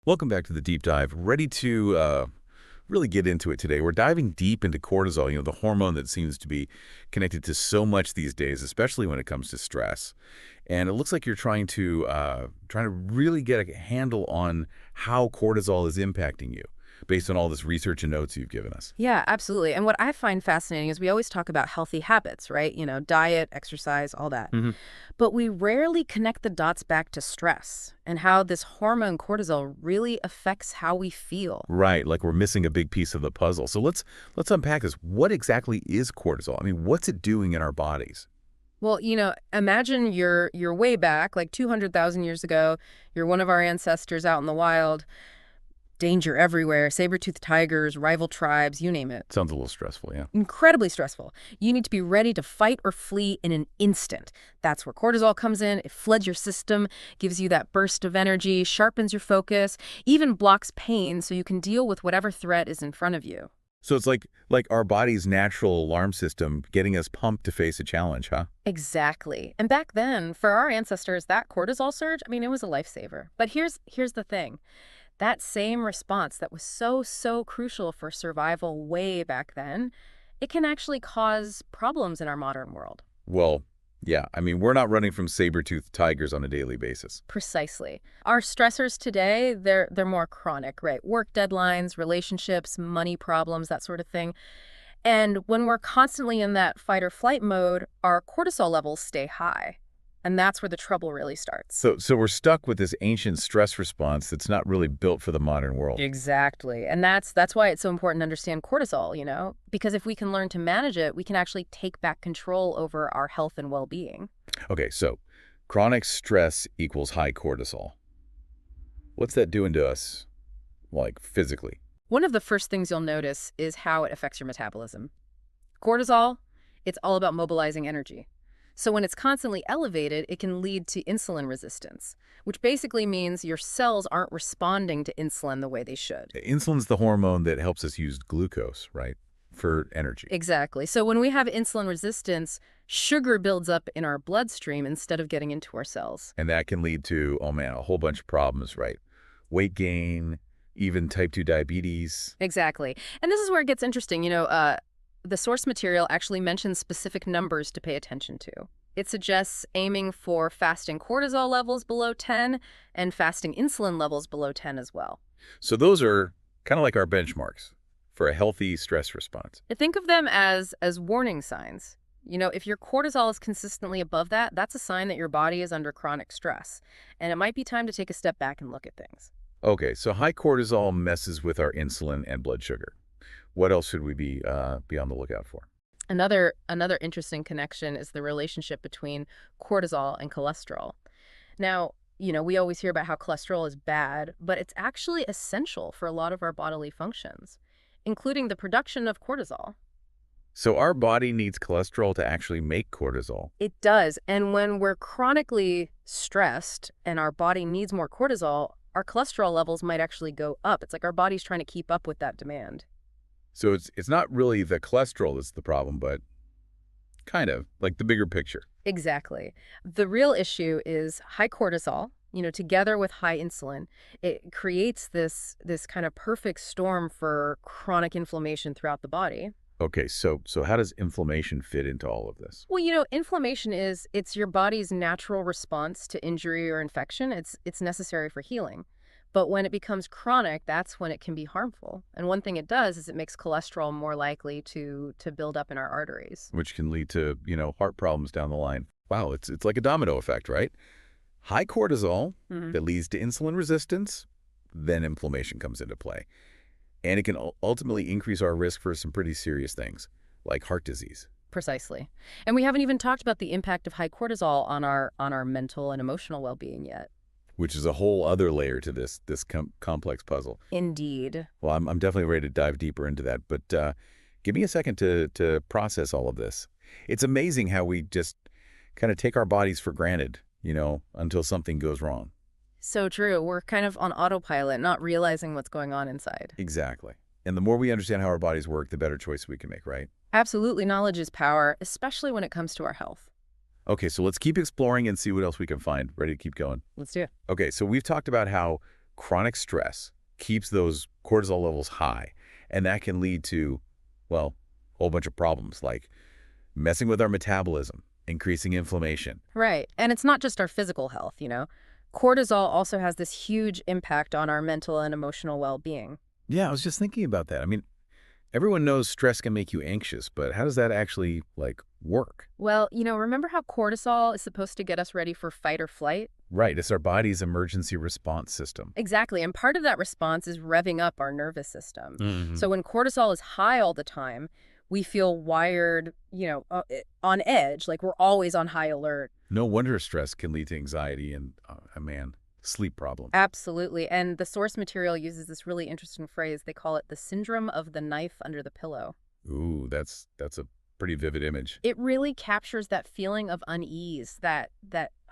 Welcome back to the deep dive. Ready to really get into it today. We're diving deep into cortisol, the hormone that seems to be connected to so much these days, especially when it comes to stress. And it looks like you're trying to really get a handle on how cortisol is impacting you based on all this research and notes you've given us. Yeah, absolutely. And what I find fascinating is we always talk about healthy habits, right? Diet, exercise, all that. hmm But we rarely connect the dots back to stress and how this hormone cortisol really affects how we feel. Right, like we're missing a big piece of the puzzle. So let's unpack this. What exactly is cortisol? I mean, what's it doing in our bodies? Well, imagine you're way back, like 200,000 years ago. You're one of our ancestors out in the wild. Danger everywhere, saber-toothed tigers, rival tribes, you name it. Sounds a little stressful, yeah. Incredibly stressful. You need to be ready to fight or flee in an instant. That's where cortisol comes in. It floods your system, gives you that burst of energy, sharpens your focus, even blocks pain so you can deal with whatever threat is in front of you. So it's like our body's natural alarm system getting us pumped to face a challenge, huh? Exactly. And back then, for our ancestors, that cortisol surge, it was a lifesaver. But here's the thing. That same response that was so crucial for survival way back then, it can actually cause problems in our modern world. Well, yeah, we're not running from saber-toothed tigers on a daily basis. Precisely. Our stressors today, they're more chronic, right? Work deadlines, relationships, money problems, that sort of thing. And when we're constantly in that fight or flight mode, our cortisol levels stay high. And that's where the trouble really starts. So we're stuck with this ancient stress response that's not really built for the modern world. Exactly. And that's why it's so important to understand cortisol, because if we can learn to manage it, we can actually take back control over our health and well-being. Okay, so chronic stress equals high cortisol. What's that doing to us, like physically? One of the first things you'll notice is how it affects your metabolism. Cortisol, it's all about mobilizing energy. So when it's constantly elevated, it can lead to insulin resistance, which basically means your cells aren't responding to insulin the way they should. Insulin's the hormone that helps us use glucose, right, for energy. Exactly. So when we have insulin resistance, sugar builds up in our bloodstream instead of getting into our cells. And that can lead to, oh man, a whole bunch of problems, right? Weight gain, even type 2 diabetes. Exactly. And this is where it gets interesting. The source material actually mentions specific numbers to pay attention to. It suggests aiming for fasting cortisol levels below 10 and fasting insulin levels below 10 as well. So those are kind of like our benchmarks for a healthy stress response. Think of them as warning signs. If your cortisol is consistently above that, that's a sign that your body is under chronic stress. And it might be time to take a step back and look at things. Okay, so high cortisol messes with our insulin and blood sugar. What else should we be on the lookout for? Another interesting connection is the relationship between cortisol and cholesterol. Now, we always hear about how cholesterol is bad, but it's actually essential for a lot of our bodily functions, including the production of cortisol. So our body needs cholesterol to actually make cortisol. It does. And when we're chronically stressed and our body needs more cortisol, our cholesterol levels might actually go up. It's like our body's trying to keep up with that demand. So it's not really the cholesterol that's the problem, but kind of like the bigger picture. Exactly. The real issue is high cortisol, together with high insulin. It creates this kind of perfect storm for chronic inflammation throughout the body. Okay, so how does inflammation fit into all of this? Well, inflammation it's your body's natural response to injury or infection. It's necessary for healing. But when it becomes chronic, that's when it can be harmful. And one thing it does is it makes cholesterol more likely to build up in our arteries. Which can lead to, heart problems down the line. Wow, it's like a domino effect, right? High cortisol that leads to insulin resistance, then inflammation comes into play. And it can ultimately increase our risk for some pretty serious things, like heart disease. Precisely. And we haven't even talked about the impact of high cortisol on our mental and emotional well-being yet. Which is a whole other layer to this complex puzzle. Indeed. Well, I'm definitely ready to dive deeper into that, but give me a second to process all of this. It's amazing how we just kind of take our bodies for granted, until something goes wrong. So true. We're kind of on autopilot, not realizing what's going on inside. Exactly. And the more we understand how our bodies work, the better choice we can make, right? Absolutely. Knowledge is power, especially when it comes to our health. Okay, so let's keep exploring and see what else we can find. Ready to keep going? Let's do it. Okay, so we've talked about how chronic stress keeps those cortisol levels high, and that can lead to, well, a whole bunch of problems like messing with our metabolism, increasing inflammation. Right. And it's not just our physical health. Cortisol also has this huge impact on our mental and emotional well-being. Yeah, I was just thinking about that. I mean, everyone knows stress can make you anxious, but how does that actually, like, work? Well, remember how cortisol is supposed to get us ready for fight or flight? Right, it's our body's emergency response system. Exactly. And part of that response is revving up our nervous system. Hmm. So when cortisol is high all the time, we feel wired, on edge, like we're always on high alert. No wonder stress can lead to anxiety and, man, sleep problems. Absolutely. And the source material uses this really interesting phrase. They call it the syndrome of the knife under the pillow. Ooh, that's a pretty vivid image. It really captures that feeling of unease, that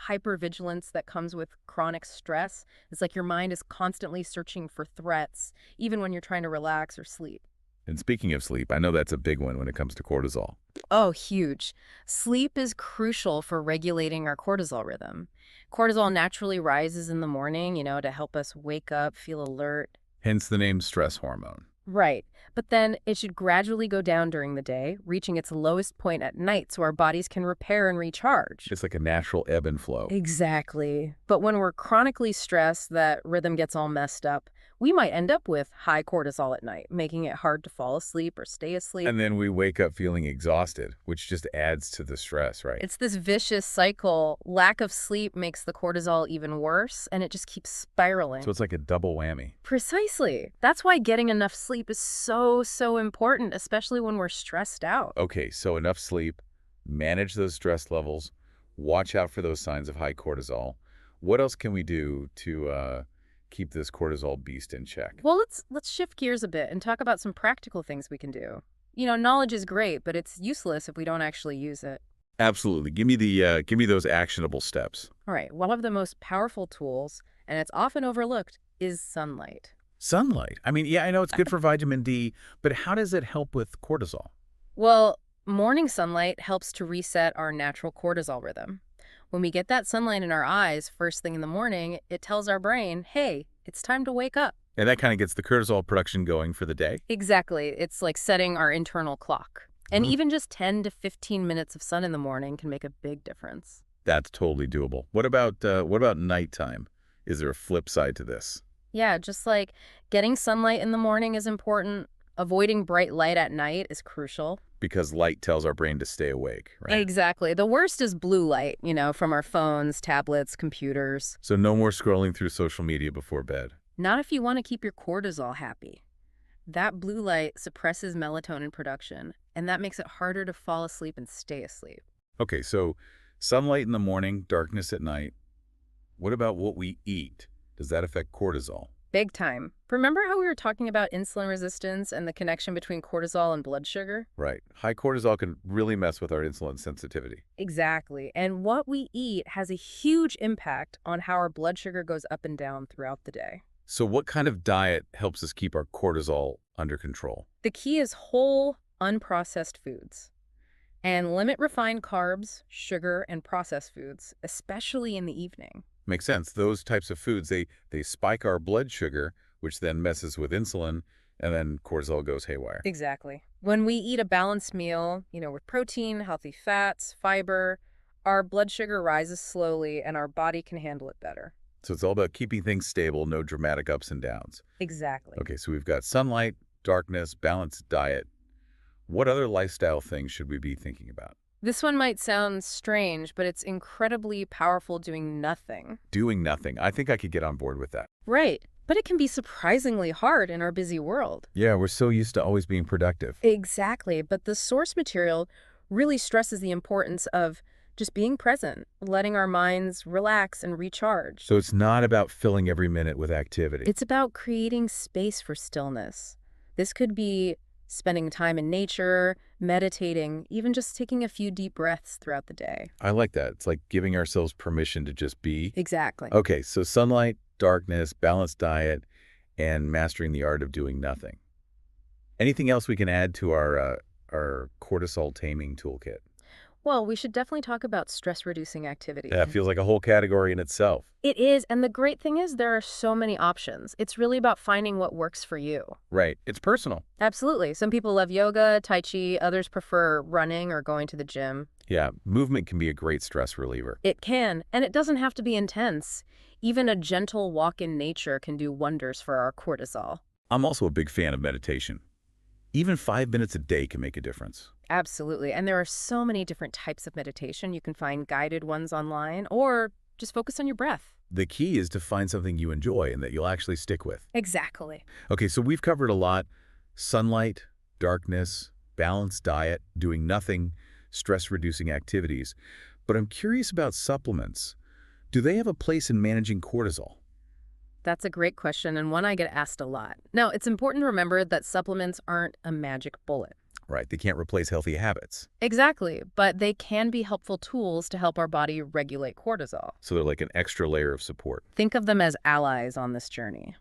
hypervigilance that comes with chronic stress. It's like your mind is constantly searching for threats, even when you're trying to relax or sleep. And speaking of sleep, I know that's a big one when it comes to cortisol. Oh, huge. Sleep is crucial for regulating our cortisol rhythm. Cortisol naturally rises in the morning, to help us wake up, feel alert. Hence the name stress hormone. Right. But then it should gradually go down during the day, reaching its lowest point at night so our bodies can repair and recharge. It's like a natural ebb and flow. Exactly. But when we're chronically stressed, that rhythm gets all messed up. We might end up with high cortisol at night, making it hard to fall asleep or stay asleep. And then we wake up feeling exhausted, which just adds to the stress, right? It's this vicious cycle. Lack of sleep makes the cortisol even worse, and it just keeps spiraling. So it's like a double whammy. Precisely. That's why getting enough sleep is so important, especially when we're stressed out. Okay, so enough sleep, manage those stress levels, watch out for those signs of high cortisol. What else can we do to keep this cortisol beast in check? Well, let's shift gears a bit and talk about some practical things we can do. Knowledge is great, but it's useless if we don't actually use it. Absolutely. Give me those actionable steps. All right, one of the most powerful tools, and it's often overlooked, is sunlight. Sunlight. I mean, yeah, I know it's good for vitamin D, but how does it help with cortisol? Well, morning sunlight helps to reset our natural cortisol rhythm. When we get that sunlight in our eyes first thing in the morning, it tells our brain, hey, it's time to wake up. And that kind of gets the cortisol production going for the day. Exactly. It's like setting our internal clock. And Mhm. even just 10 to 15 minutes of sun in the morning can make a big difference. That's totally doable. What about nighttime? Is there a flip side to this? Yeah, just like getting sunlight in the morning is important. Avoiding bright light at night is crucial. Because light tells our brain to stay awake, right? Exactly. The worst is blue light, from our phones, tablets, computers. So no more scrolling through social media before bed. Not if you want to keep your cortisol happy. That blue light suppresses melatonin production, and that makes it harder to fall asleep and stay asleep. Okay, so sunlight in the morning, darkness at night. What about what we eat? Does that affect cortisol? Big time. Remember how we were talking about insulin resistance and the connection between cortisol and blood sugar? Right. High cortisol can really mess with our insulin sensitivity. Exactly. And what we eat has a huge impact on how our blood sugar goes up and down throughout the day. So what kind of diet helps us keep our cortisol under control? The key is whole, unprocessed foods. And limit refined carbs, sugar, and processed foods, especially in the evening. Makes sense. Those types of foods, they spike our blood sugar, which then messes with insulin, and then cortisol goes haywire. Exactly. When we eat a balanced meal, with protein, healthy fats, fiber, our blood sugar rises slowly and our body can handle it better. So it's all about keeping things stable, no dramatic ups and downs. Exactly. Okay, so we've got sunlight, darkness, balanced diet. What other lifestyle things should we be thinking about? This one might sound strange, but it's incredibly powerful doing nothing. Doing nothing. I think I could get on board with that. Right. But it can be surprisingly hard in our busy world. Yeah, we're so used to always being productive. Exactly. But the source material really stresses the importance of just being present, letting our minds relax and recharge. So it's not about filling every minute with activity. It's about creating space for stillness. This could be spending time in nature, meditating, even just taking a few deep breaths throughout the day. I like that. It's like giving ourselves permission to just be. Exactly. Okay, so sunlight, darkness, balanced diet, and mastering the art of doing nothing. Anything else we can add to our cortisol taming toolkit? Well, we should definitely talk about stress-reducing Yeah, activities. it feels like a whole category in itself. It is, and the great thing is there are so many options. It's really about finding what works for you. Right. It's personal. Absolutely. Some people love yoga, tai chi, others prefer running or going to the gym. Yeah, movement can be a great stress reliever. It can, and it doesn't have to be intense. Even a gentle walk in nature can do wonders for our cortisol. I'm also a big fan of meditation. Even 5 minutes a day can make a difference. Absolutely. And there are so many different types of meditation. You can find guided ones online or just focus on your breath. The key is to find something you enjoy and that you'll actually stick with. Exactly. Okay, so we've covered a lot. Sunlight, darkness, balanced diet, doing nothing, stress-reducing activities. But I'm curious about supplements. Do they have a place in managing cortisol? That's a great question and one I get asked a lot. Now, it's important to remember that supplements aren't a magic bullet. Right, they can't replace healthy habits. Exactly, but they can be helpful tools to help our body regulate cortisol. So they're like an extra layer of support. Think of them as allies on this journey.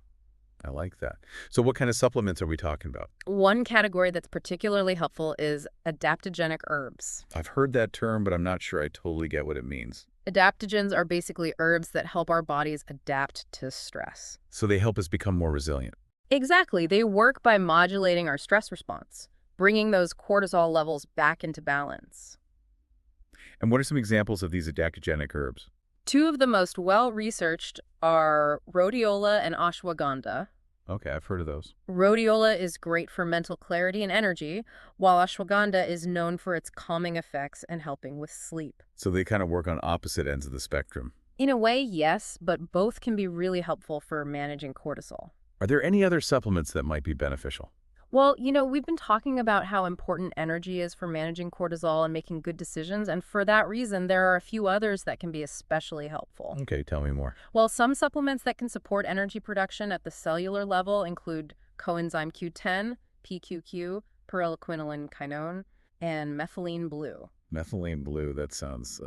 I like that. So what kind of supplements are we talking about? One category that's particularly helpful is adaptogenic herbs. I've heard that term, but I'm not sure I totally get what it means. Adaptogens are basically herbs that help our bodies adapt to stress. So they help us become more resilient. Exactly. They work by modulating our stress response, bringing those cortisol levels back into balance. And what are some examples of these adaptogenic herbs? Two of the most well-researched are rhodiola and ashwagandha. Okay, I've heard of those. Rhodiola is great for mental clarity and energy, while ashwagandha is known for its calming effects and helping with sleep. So they kind of work on opposite ends of the spectrum. In a way, yes, but both can be really helpful for managing cortisol. Are there any other supplements that might be beneficial? Well, we've been talking about how important energy is for managing cortisol and making good decisions, and for that reason, there are a few others that can be especially helpful. Okay, tell me more. Well, some supplements that can support energy production at the cellular level include coenzyme Q10, PQQ, pyrroloquinoline quinone, and methylene blue. Methylene blue, that sounds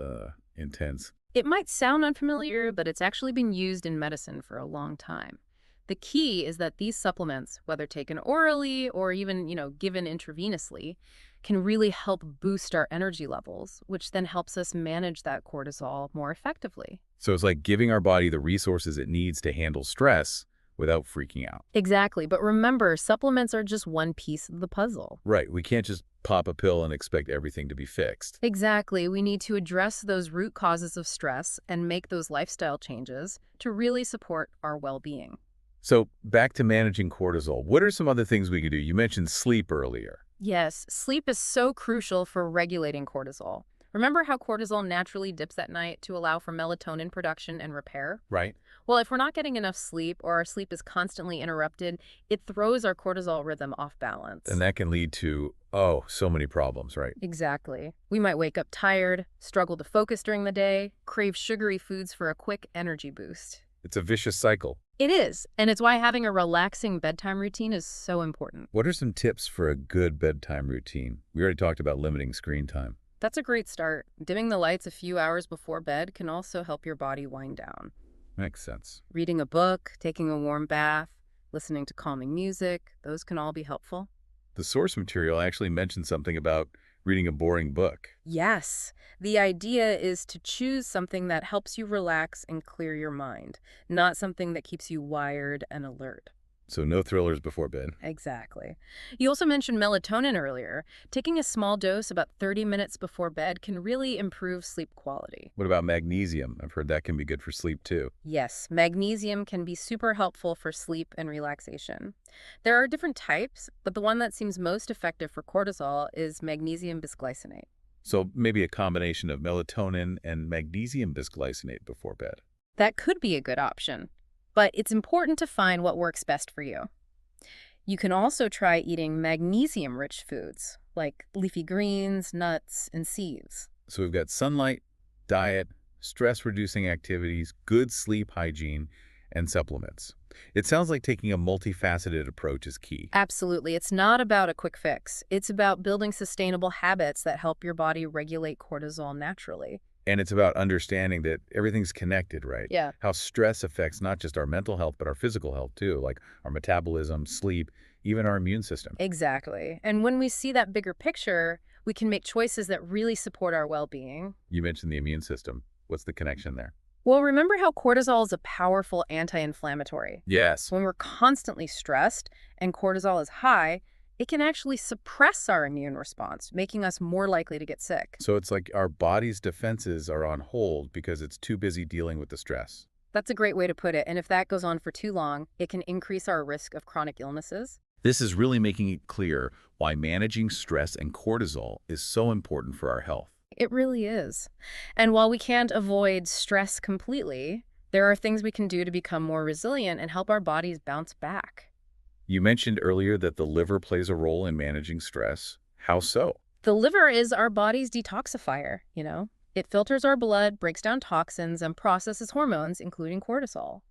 intense. It might sound unfamiliar, but it's actually been used in medicine for a long time. The key is that these supplements, whether taken orally or even, given intravenously, can really help boost our energy levels, which then helps us manage that cortisol more effectively. So it's like giving our body the resources it needs to handle stress without freaking out. Exactly. But remember, supplements are just one piece of the puzzle. Right, we can't just pop a pill and expect everything to be fixed. Exactly. We need to address those root causes of stress and make those lifestyle changes to really support our well-being. So back to managing cortisol. What are some other things we could do? You mentioned sleep earlier. Yes, sleep is so crucial for regulating cortisol. Remember how cortisol naturally dips at night to allow for melatonin production and repair? Right. Well, if we're not getting enough sleep or our sleep is constantly interrupted, it throws our cortisol rhythm off balance. And that can lead to, so many problems, right? Exactly. We might wake up tired, struggle to focus during the day, crave sugary foods for a quick energy boost. It's a vicious cycle. It is, and it's why having a relaxing bedtime routine is so important. What are some tips for a good bedtime routine? We already talked about limiting screen time. That's a great start. Dimming the lights a few hours before bed can also help your body wind down. Makes sense. Reading a book, taking a warm bath, listening to calming music, those can all be helpful. The source material actually mentioned something about reading a boring book. Yes, the idea is to choose something that helps you relax and clear your mind, not something that keeps you wired and alert. So no thrillers before bed. Exactly. You also mentioned melatonin earlier. Taking a small dose about 30 minutes before bed can really improve sleep quality. What about magnesium? I've heard that can be good for sleep too. Yes, magnesium can be super helpful for sleep and relaxation. There are different types, but the one that seems most effective for cortisol is magnesium bisglycinate. So maybe a combination of melatonin and magnesium bisglycinate before bed. That could be a good option, but it's important to find what works best for you. You can also try eating magnesium-rich foods, like leafy greens, nuts, and seeds. So we've got sunlight, diet, stress-reducing activities, good sleep hygiene, and supplements. It sounds like taking a multifaceted approach is key. Absolutely. It's not about a quick fix. It's about building sustainable habits that help your body regulate cortisol naturally. And it's about understanding that everything's connected, right? Yeah. How stress affects not just our mental health, but our physical health too, like our metabolism, sleep, even our immune system. Exactly. And when we see that bigger picture, We can make choices that really support our well-being. You mentioned the immune system. What's the connection there? Well, remember how cortisol is a powerful anti-inflammatory. Yes. When we're constantly stressed and cortisol is high, it can actually suppress our immune response, making us more likely to get sick. So it's like our body's defenses are on hold because it's too busy dealing with the stress. That's a great way to put it. And if that goes on for too long, it can increase our risk of chronic illnesses. This is really making it clear why managing stress and cortisol is so important for our health. It really is. And while we can't avoid stress completely, there are things we can do to become more resilient and help our bodies bounce back. You mentioned earlier that the liver plays a role in managing stress. How so? The liver is our body's detoxifier. It filters our blood, breaks down toxins, and processes hormones, including cortisol.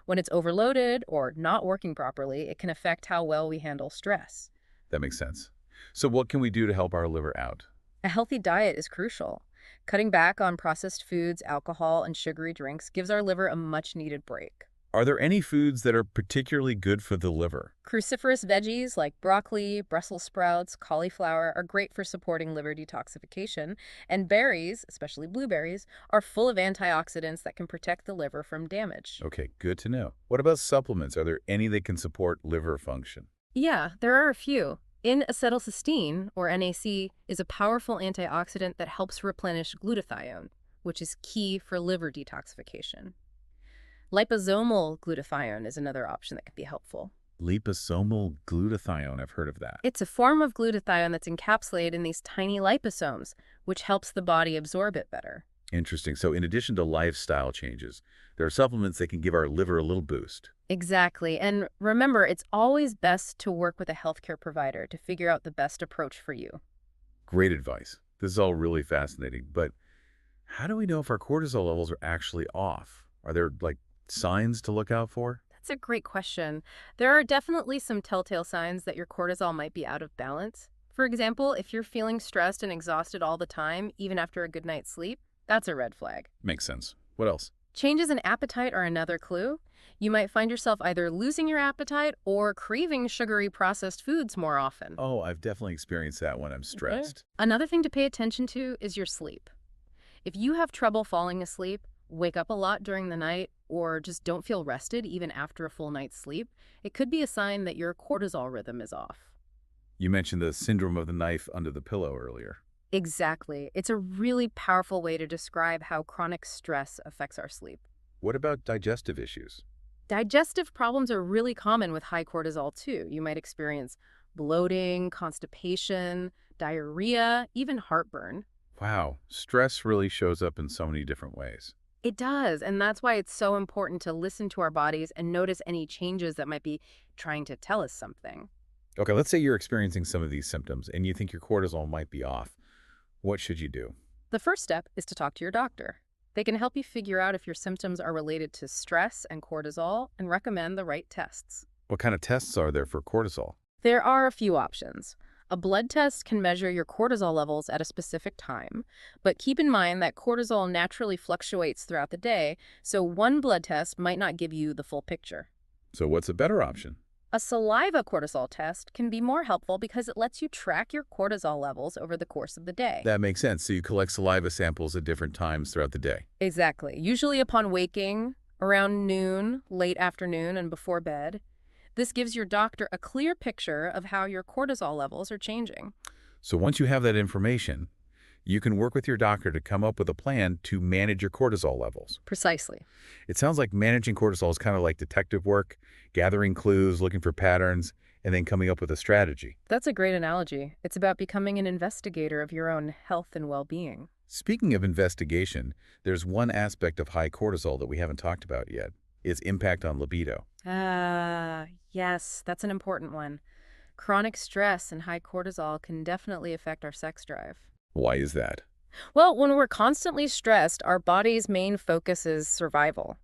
When it's overloaded or not working properly, it can affect how well we handle stress. That makes sense. So what can we do to help our liver out? A healthy diet is crucial. Cutting back on processed foods, alcohol, and sugary drinks gives our liver a much-needed break. Are there any foods that are particularly good for the liver? Cruciferous veggies like broccoli, Brussels sprouts, cauliflower are great for supporting liver detoxification, and berries, especially blueberries, are full of antioxidants that can protect the liver from damage. Okay, good to know. What about supplements? Are there any that can support liver function? Yeah, there are a few. N-acetylcysteine, or NAC, is a powerful antioxidant that helps replenish glutathione, which is key for liver detoxification. Liposomal glutathione is another option that could be helpful. Liposomal glutathione, I've heard of that. It's a form of glutathione that's encapsulated in these tiny liposomes, which helps the body absorb it better. Interesting. So in addition to lifestyle changes, there are supplements that can give our liver a little boost. Exactly. And remember, it's always best to work with a healthcare provider to figure out the best approach for you. Great advice. This is all really fascinating. But how do we know if our cortisol levels are actually off? Are there signs to look out for? That's a great question. There are definitely some telltale signs that your cortisol might be out of balance. For example, if you're feeling stressed and exhausted all the time, even after a good night's sleep, that's a red flag. Makes sense. What else? Changes in appetite are another clue. You might find yourself either losing your appetite or craving sugary processed foods more often. Oh, I've definitely experienced that when I'm stressed. Another thing to pay attention to is your sleep. If you have trouble falling asleep, wake up a lot during the night, or just don't feel rested even after a full night's sleep, it could be a sign that your cortisol rhythm is off. You mentioned the syndrome of the knife under the pillow earlier. Exactly. It's a really powerful way to describe how chronic stress affects our sleep. What about digestive issues? Digestive problems are really common with high cortisol too. You might experience bloating, constipation, diarrhea, even heartburn. Wow, stress really shows up in so many different ways. It does, and that's why it's so important to listen to our bodies and notice any changes that might be trying to tell us something. Okay, let's say you're experiencing some of these symptoms and you think your cortisol might be off. What should you do? The first step is to talk to your doctor. They can help you figure out if your symptoms are related to stress and cortisol and recommend the right tests. What kind of tests are there for cortisol? There are a few options. A blood test can measure your cortisol levels at a specific time, but keep in mind that cortisol naturally fluctuates throughout the day, so one blood test might not give you the full picture. So what's a better option? A saliva cortisol test can be more helpful because it lets you track your cortisol levels over the course of the day. That makes sense. So you collect saliva samples at different times throughout the day. Exactly. Usually upon waking, around noon, late afternoon, and before bed. This gives your doctor a clear picture of how your cortisol levels are changing. So once you have that information, you can work with your doctor to come up with a plan to manage your cortisol levels. Precisely. It sounds like managing cortisol is kind of like detective work, gathering clues, looking for patterns, and then coming up with a strategy. That's a great analogy. It's about becoming an investigator of your own health and well-being. Speaking of investigation, there's one aspect of high cortisol that we haven't talked about yet. Its impact on libido. Yes, that's an important one. Chronic stress and high cortisol can definitely affect our sex drive. Why is that? Well, when we're constantly stressed, our body's main focus is survival.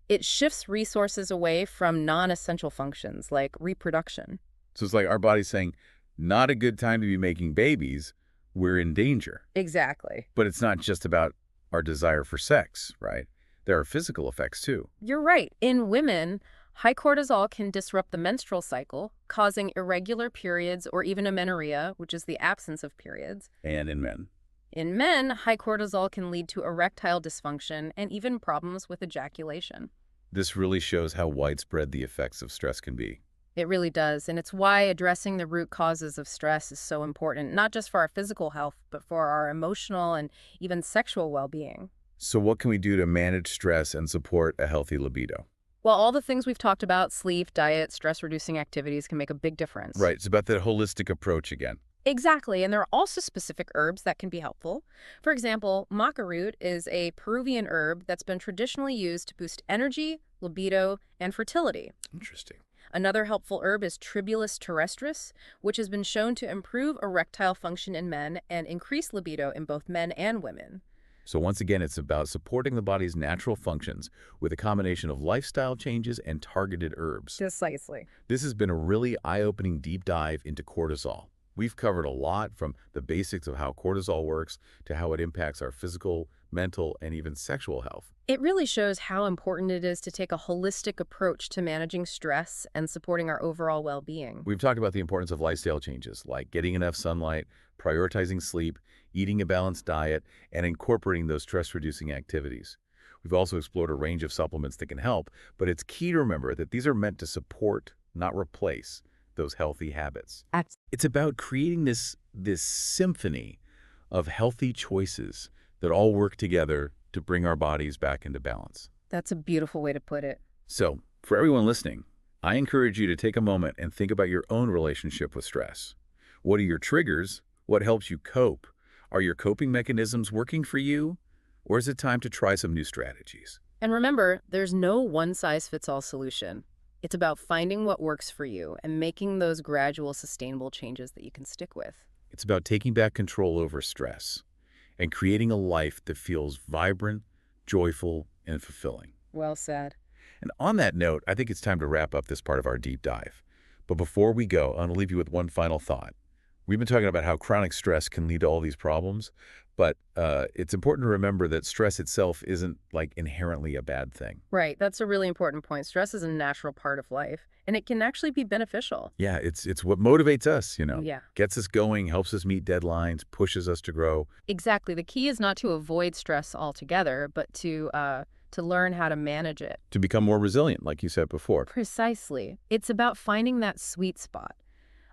It shifts resources away from non-essential functions like reproduction. So it's like our body's saying, not a good time to be making babies. We're in danger. Exactly. But it's not just about our desire for sex, right? There are physical effects too. You're right. In women, High cortisol can disrupt the menstrual cycle, causing irregular periods or even amenorrhea, which is the absence of periods. And in men. In men, high cortisol can lead to erectile dysfunction and even problems with ejaculation. This really shows how widespread the effects of stress can be. It really does, and it's why addressing the root causes of stress is so important, not just for our physical health, but for our emotional and even sexual well-being. So what can we do to manage stress and support a healthy libido? Well, all the things we've talked about, sleep, diet, stress-reducing activities can make a big difference. Right, it's about that holistic approach again. Exactly, and there are also specific herbs that can be helpful. For example, maca root is a Peruvian herb that's been traditionally used to boost energy, libido, and fertility. Interesting. Another helpful herb is Tribulus terrestris, which has been shown to improve erectile function in men and increase libido in both men and women. So once again, it's about supporting the body's natural functions with a combination of lifestyle changes and targeted herbs. Precisely. This has been a really eye-opening deep dive into cortisol. We've covered a lot, from the basics of how cortisol works to how it impacts our physical, mental, and even sexual health. It really shows how important it is to take a holistic approach to managing stress and supporting our overall well-being. We've talked about the importance of lifestyle changes, like getting enough sunlight, prioritizing sleep, eating a balanced diet, and incorporating those stress-reducing activities. We've also explored a range of supplements that can help, but it's key to remember that these are meant to support, not replace, those healthy habits. It's about creating this symphony of healthy choices that all work together to bring our bodies back into balance. That's a beautiful way to put it. So, for everyone listening, I encourage you to take a moment and think about your own relationship with stress. What are your triggers? What helps you cope? Are your coping mechanisms working for you? Or is it time to try some new strategies? And remember, there's no one-size-fits-all solution. It's about finding what works for you and making those gradual, sustainable changes that you can stick with. It's about taking back control over stress and creating a life that feels vibrant, joyful, and fulfilling. Well said. And on that note, I think it's time to wrap up this part of our deep dive. But before we go, I want to leave you with one final thought. We've been talking about how chronic stress can lead to all these problems, but it's important to remember that stress itself isn't like inherently a bad thing. Right. That's a really important point. Stress is a natural part of life, and it can actually be beneficial. Yeah, it's what motivates us, Yeah. gets us going, helps us meet deadlines, pushes us to grow. Exactly. The key is not to avoid stress altogether, but to learn how to manage it. To become more resilient, like you said before. Precisely. It's about finding that sweet spot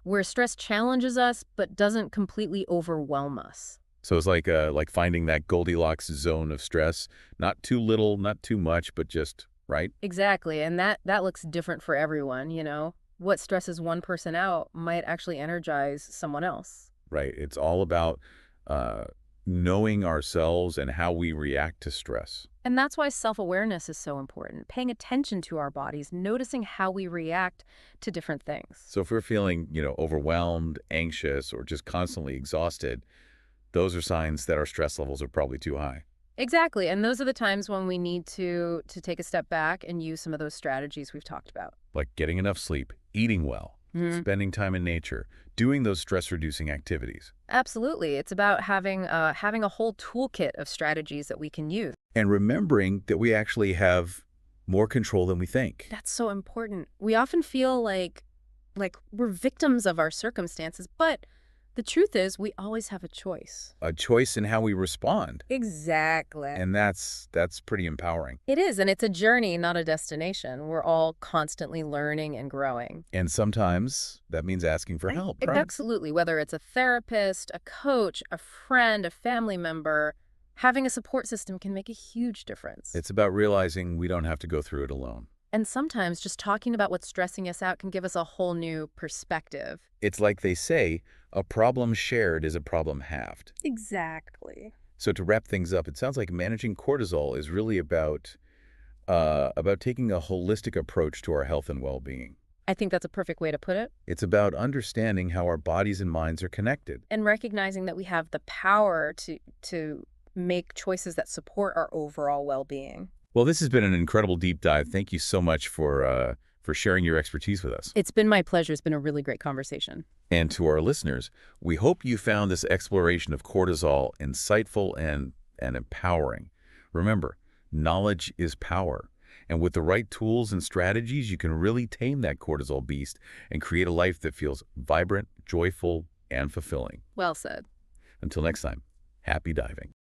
where stress challenges us but doesn't completely overwhelm us. So it's like finding that Goldilocks zone of stress, not too little, not too much, but just right. Exactly. And that looks different for everyone. What stresses one person out might actually energize someone else. Right. It's all about knowing ourselves and how we react to stress. And that's why self-awareness is so important. Paying attention to our bodies, noticing how we react to different things. So if we're feeling, overwhelmed, anxious, or just constantly exhausted, those are signs that our stress levels are probably too high. Exactly. And those are the times when we need to take a step back and use some of those strategies we've talked about. Like getting enough sleep, eating well, spending time in nature, doing those stress-reducing activities. Absolutely. It's about having a whole toolkit of strategies that we can use. And remembering that we actually have more control than we think. That's so important. We often feel like we're victims of our circumstances, but the truth is we always have a choice. A choice in how we respond. Exactly. And that's pretty empowering. It is, and it's a journey, not a destination. We're all constantly learning and growing. And sometimes that means asking for help, right? Absolutely. Whether it's a therapist, a coach, a friend, a family member, having a support system can make a huge difference. It's about realizing we don't have to go through it alone. And sometimes just talking about what's stressing us out can give us a whole new perspective. It's like they say, a problem shared is a problem halved. Exactly. So to wrap things up, it sounds like managing cortisol is really about taking a holistic approach to our health and well-being. I think that's a perfect way to put it. It's about understanding how our bodies and minds are connected. And recognizing that we have the power to make choices that support our overall well-being. Well, this has been an incredible deep dive. Thank you so much for sharing your expertise with us. It's been my pleasure. It's been a really great conversation. And to our listeners, we hope you found this exploration of cortisol insightful and empowering. Remember, knowledge is power. And with the right tools and strategies, you can really tame that cortisol beast and create a life that feels vibrant, joyful, and fulfilling. Well said. Until next time, happy diving.